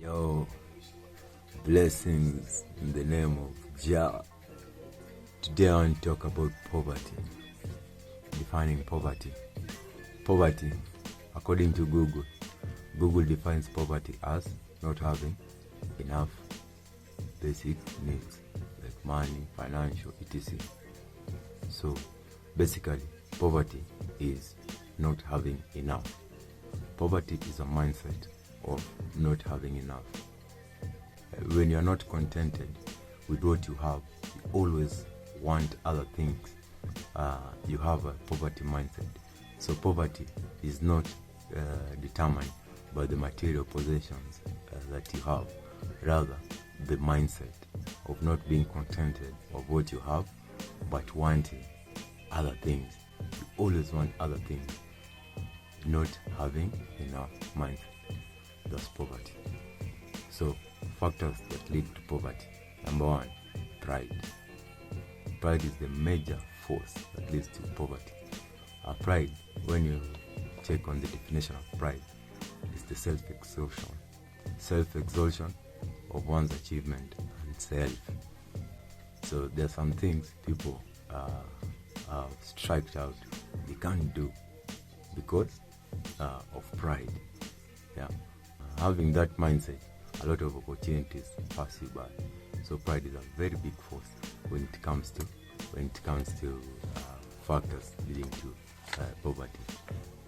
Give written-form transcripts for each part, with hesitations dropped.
Yo, blessings in the name of Jah. Today I want to talk about poverty. Defining poverty. Poverty, according to Google defines poverty as not having enough basic needs like money, financial, etc. So basically, poverty is not having enough. Poverty is a mindset of not having enough. When you're not contented with what you have, you always want other things. You have a poverty mindset. So poverty is not determined by the material possessions that you have, rather the mindset of not being contented of what you have, but wanting other things. You always want other things. Not having enough mindset. That's poverty. So, factors that lead to poverty. Number one, pride. Pride is the major force that leads to poverty. Pride, when you check on the definition of pride, is the self-exaltation. Self-exaltation of one's achievement and self. So there are some things people have striked out they can't do because of pride. Having that mindset, a lot of opportunities pass you by. So pride is a very big force when it comes to factors leading to poverty.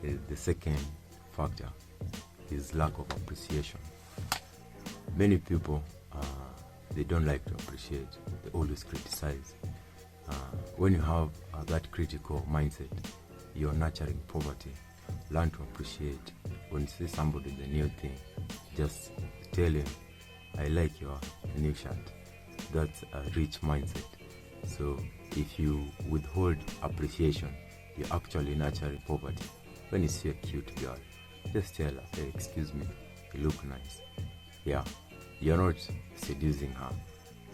The second factor is lack of appreciation. Many people they don't like to appreciate. They always criticize. When you have that critical mindset, you're nurturing poverty. Learn to appreciate. When you see somebody with a new thing, just tell him, I like your new shirt. That's a rich mindset. So if you withhold appreciation, you're actually nurturing poverty. When you see a cute girl, just tell her, hey, excuse me, you look nice. You're not seducing her.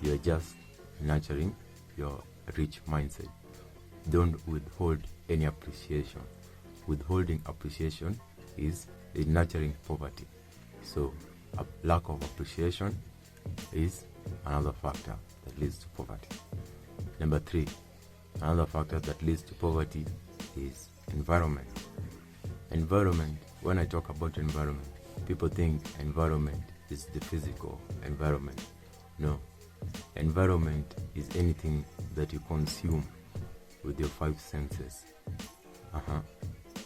You're just nurturing your rich mindset. Don't withhold any appreciation. Withholding appreciation is nurturing poverty. So a lack of appreciation is another factor that leads to poverty. Number three, another factor that leads to poverty is environment. Environment, when I talk about environment, people think environment is the physical environment. No. Environment is anything that you consume with your five senses.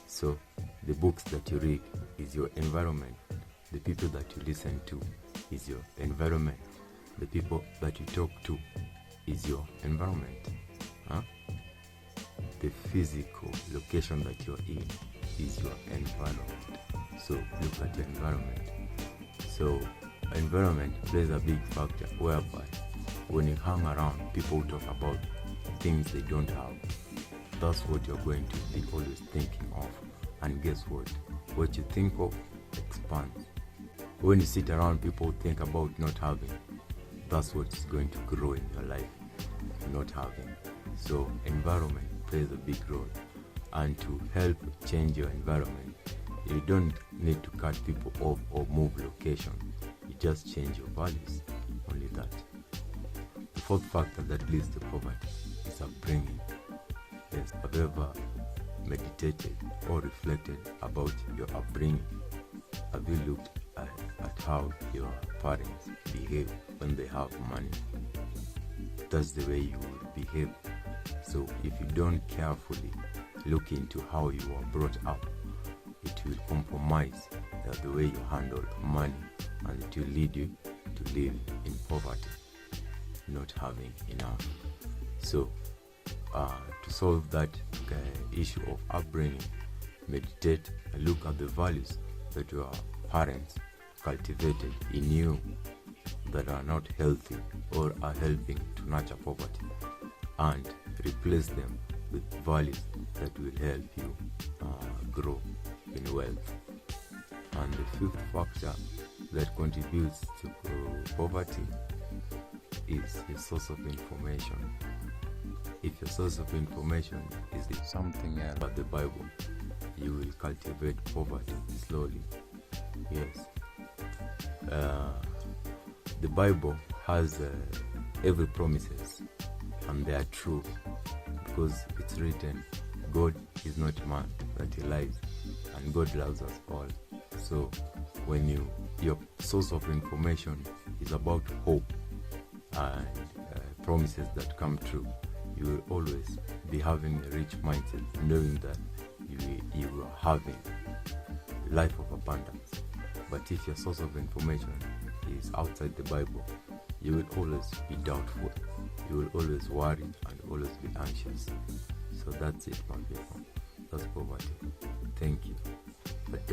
So the books that you read is your environment. The people that you listen to is your environment. The people that you talk to is your environment. The physical location that you're in is your environment. So look at your environment. So environment plays a big factor whereby when you hang around, people talk about things they don't have. That's what you're going to be always thinking of. And guess what? What you think of expands. When you sit around, people think about not having. That's what's going to grow in your life, not having. So environment plays a big role. And to help change your environment, you don't need to cut people off or move location. You just change your values. Only that. The fourth factor that leads to poverty is upbringing. Yes, have you ever meditated or reflected about your upbringing? Have you looked at how your parents behave when they have money? That's the way you will behave. So if you don't carefully look into how you are brought up, it will compromise the way you handle money, and it will lead you to live in poverty, not having enough. So to solve that issue of upbringing, meditate and look at the values that your parents cultivated in you that are not healthy or are helping to nurture poverty, and replace them with values that will help you grow in wealth. And the fifth factor that contributes to poverty is your source of information. If your source of information is something else but the Bible, you will cultivate poverty slowly. Yes. the Bible has every promises, and they are true because it's written, God is not man that he lies, and God loves us all. So when your source of information is about hope and promises that come true, you will always be having a rich mindset, knowing that you are having life of abundance. But if your source of information is outside the Bible, you will always be doubtful, you will always worry and always be anxious. So that's it, my people. That's poverty. Thank you. But